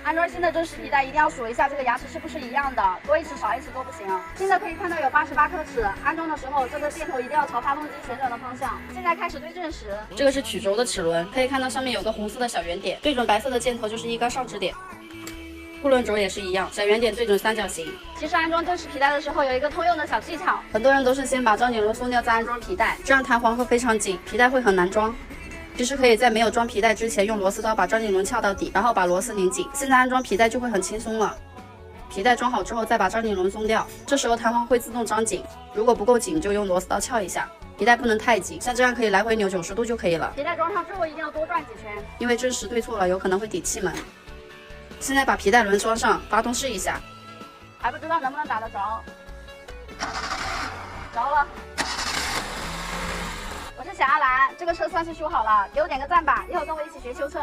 安装新的真实皮带一定要数一下这个牙齿是不是一样的，多一齿少一齿都不行。新的可以看到有88颗齿，安装的时候这个电头一定要朝发动机旋转的方向。现在开始对正时，这个是曲轴的齿轮，可以看到上面有个红色的小圆点，对准白色的箭头就是一根上指点。护轮轴也是一样，小圆点对准三角形。其实安装正时皮带的时候有一个通用的小技巧，很多人都是先把张紧轮松掉再安装皮带，这样弹簧会非常紧，皮带会很难装。其实可以在没有装皮带之前用螺丝刀把张紧轮撬到底，然后把螺丝拧紧。现在安装皮带就会很轻松了。皮带装好之后再把张紧轮松掉，这时候弹簧会自动张紧，如果不够紧就用螺丝刀撬一下。皮带不能太紧，像这样可以来回扭90度就可以了。皮带装上之后一定要多转几圈，因为正时对错了有可能会抵气门。现在把皮带轮装上，发动试一下，还不知道能不能打得着。着了。我是小阿兰，这个车算是修好了，给我点个赞吧，一会儿跟我一起学修车。